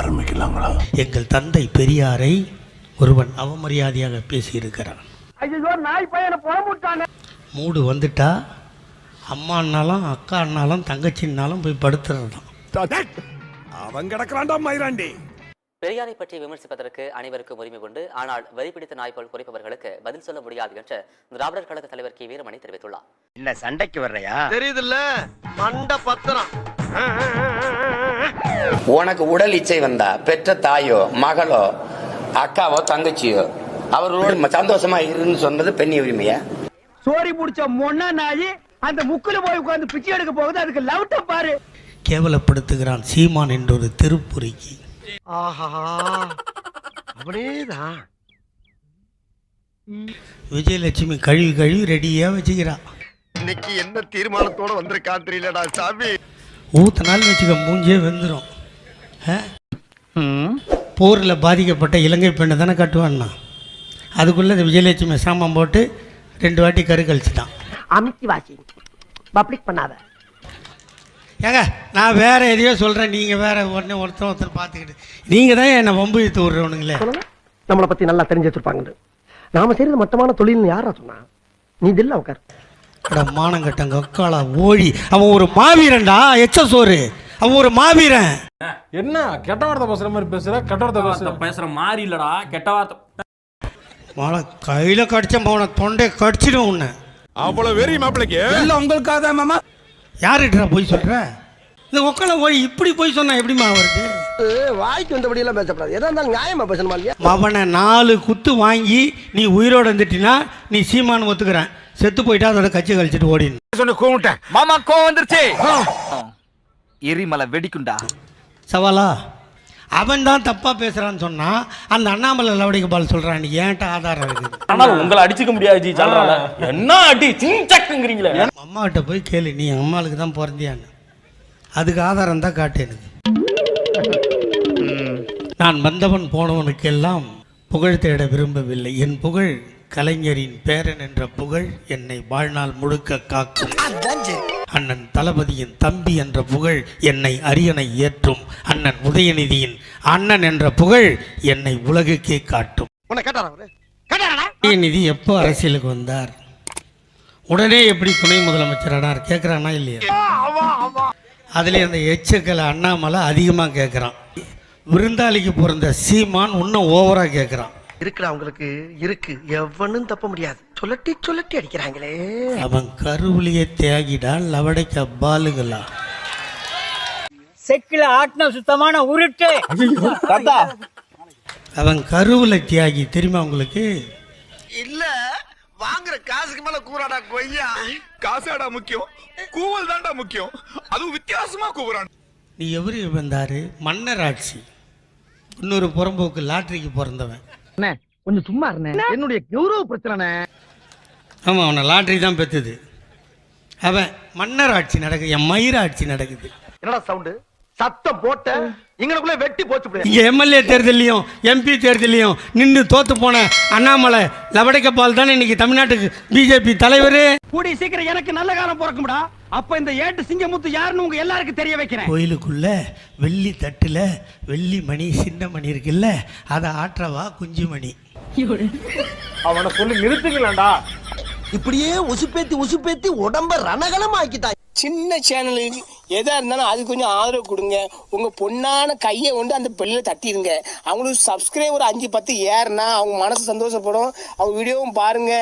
ஆரம்பிக்கலாங்களா? எங்கள் தந்தை பெரியாரை ஒருவன் அவமரியாதையாக பேசியிருக்கிறான். மூடு வந்துட்டா அம்மானாலும் அக்கானாலும் தங்கச்சின்னாலும் போய் படுத்துறது தான். அவன் கிடக்கிறான்டா மயிராண்டி. பெரியாரை பற்றி விமர்சிப்பதற்கு அனைவருக்கும் உரிமை உண்டு. ஆனால் வரி பிடித்த நாய்போல் குறைப்பவர்களுக்கு பதில் சொல்ல முடியாது என்று திராவிடர் கழக தலைவர் கே வீரமணி தெரிவித்துள்ளார். என்ன சண்டைக்கு வர்றையா? தெரியுதுல்ல மண்ட பத்திரம். உனக்கு உடல் இச்சை வந்தா பெற்ற தாயோ மகளோ அக்காவோ தங்கச்சியோ அவர்களோடு சந்தோஷமா இருன்னு சொன்னது பெண் உரிமையா? சோரி புடிச்ச மொன்னா நாயி அந்த முக்குல போய் உட்கார்ந்து பிச்சை எடுக்க போகுது. அதுக்கு லவுட்ட பாரு. கேவலப்படுத்துகிறான் சீமான் என்றொரு திருப்புரிக்கு. ஆஹா அப்படியேதான் விஜயலட்சுமி கழுவி கழுவி ரெடியா வச்சுக்கிறான். இன்னைக்கு என்ன தீர்மானத்தோட வந்திருக்கான் தெரியலடா சாமி. ஊத்தனாலும் வச்சுக்க மூஞ்சே வெந்துடும். போரில் பாதிக்கப்பட்ட இலங்கை பெண்ணை தானே கட்டுவான்னா, அதுக்குள்ளே இந்த விஜயலட்சுமி சாமான் போட்டு 2 வாட்டி கரு கழிச்சிட்டான். அமித்தி வாசி பப்ளிக் பண்ணாத. ஏங்க நான் வேற எதையோ சொல்கிறேன், நீங்கள் வேற உடனே ஒருத்தர் பார்த்துக்கிட்டு நீங்கள் தான் என்னை வம்பு இழுத்து விட்றவனுங்களே. நம்மளை பற்றி நல்லா தெரிஞ்சு வச்சிருப்பாங்க. நாம செய்யறது மட்டமான தொழில்னு யாரா சொன்னா? நீ தில்ல உட்கார். மானங்கட்டம் கக்காளா ஓழி, அவன் ஒரு மாவீரன்டா. சோறு அவன் ஒரு மாவீரன். என்ன கெட்ட வார்த்தை பேசுற மாதிரி பேசுற? கெட்ட வார்த்தை பேசுற மாதிரி இல்லடா, கெட்ட வார்த்தை. மாலை கையில் கடிச்ச போன தொண்டை கடிச்சிடும் உன்னை. அவ்வளவு வெறி மாப்பிளைக்கு இல்ல உங்களுக்காக தான் மாமா. யாருக்கிட்ட போய் சொல்ற? இந்த ஒக்கலை ஓடி இப்படி போய் சொன்னா எப்படிமா வருது? வாய்க்கு வந்தபடி எல்லாம் பேசப்படாது. எதா இருந்தாலும் நியாயமா பேசணுமா இல்லையா? அவனை 4 குத்து வாங்கி நீ உயிரோடு வந்துட்டினா நீ சீமானு ஒத்துக்கிறேன். செத்து போயிட்டா அதோட கட்சி கழிச்சிட்டு ஓடினு சொன்ன கூவிட்டேன். மாமா கோவம் வந்துருச்சு. எரிமலை வெடிக்குண்டா. சவாலா அவன் தான் தப்பா பேசுறான்னு சொன்னா அந்த அண்ணாமலை லவடிக்கு பால் சொல்றான். நீ ஏன்ட்ட ஆதாரம் இருக்குது? ஆனா உங்களை அடிச்சுக்க முடியாது ஜி. சொல்றால என்ன அடி சிங்சக்குங்கறீங்களே. அம்மா கிட்ட போய் கேளு, நீ அம்மாளுக்கு தான் பிறந்தியான்னு. அதுக்கு ஆதாரம் தான் காட்டு எனக்கு. நான் வந்தவன் போனவனுக்கெல்லாம் புகழ் தேட விரும்பவில்லை. என் புகழ் கலைஞரின் பேரன் என்ற புகழ் என்னை வாழ்நாள் முழுக்க காக்கும். அண்ணன் தளபதியின் தம்பி என்ற புகழ் என்னை அரியணை ஏற்றும். அண்ணன் உதயநிதியின் அண்ணன் என்ற புகழ் என்னை உலகுக்கே காட்டும். உதயநிதி எப்போ அரசியலுக்கு வந்தார்? உடனே எப்படி துணை முதலமைச்சரானார் கேட்குறானா இல்லையா? அதுல அந்த எச்சக்கலை அண்ணாமலை அதிகமாக கேட்குறான். விருந்தாளிக்கு பிறந்த சீமான் இன்னும் ஓவரா கேட்குறான். இருக்குடா உங்களுக்கு இருக்கு, எவனும் தப்ப முடியாது. சொல்லட்டி சொல்லட்டி அடிக்கிறாங்களே. அவன் கருவிலேயே தியாகிடா லவடைக்க பாலுகளா. செக்கில ஆட்டின சுத்தமான உருட்டு. அவன் கருவுல தியாகி தெரியுமா உங்களுக்கு? இல்ல வாங்குற காசுக்கு மேல கூறாடா கொய்யா. காசாடா முக்கியம், கூவல் தான்டா முக்கியம். அதுவும் வித்தியாசமா கூவுறான். நீ எவரு வந்தாரு? மன்னர் ஆட்சி. இன்னொரு புறம்போக்கு லாட்டரிக்கு பிறந்தவன். கொஞ்சம் சும்மா இருந்தேன், என்னுடைய கௌரவ பிரச்சனை. ஆமாம், அவனை லாட்டரி தான் பெற்றுது. அவன் மன்னர் ஆட்சி நடக்குது, என் மயிர் ஆட்சி நடக்குது. என்னடா சவுண்டு சத்தம் போட்ட இங்கனக்குள்ள வெட்டி போச்சு. இங்கே எம்எல்ஏ தேர்தலையும் எம்பி தேர்தலையும் நின்று தோத்து போன அண்ணாமலை லவடைக்கப்பால் தானே இன்னைக்கு தமிழ்நாட்டுக்கு பிஜேபி தலைவர். கூடி சீக்கிரம் எனக்கு நல்ல காலம் பிறக்கும்டா. அப்ப இந்த ஏட்டு சிங்கமுத்து யாருன்னு உங்க எல்லாருக்கும் தெரிய வைக்கிறேன். கோயிலுக்குள்ள வெள்ளி தட்டுல வெள்ளி மணி சின்ன மணி இருக்குல்ல, அதை ஆற்றவா குஞ்சு மணி. அவனை சொல்லி நிறுத்துங்களா? இப்படியே உசுப்பேத்தி உடம்ப ரணகலம் ஆக்கிட்டாங்க. சின்ன சேனலுக்கு எதா இருந்தாலும் அது கொஞ்சம் ஆதரவு கொடுங்க. உங்க பொண்ணான கையை கொண்டு அந்த பெல்ல தட்டிடுங்க. அவங்களுக்கு சப்ஸ்கிரைபர் 5-10 ஏறுனா அவங்க மனசு சந்தோஷப்படும். அவங்க வீடியோவும் பாருங்க.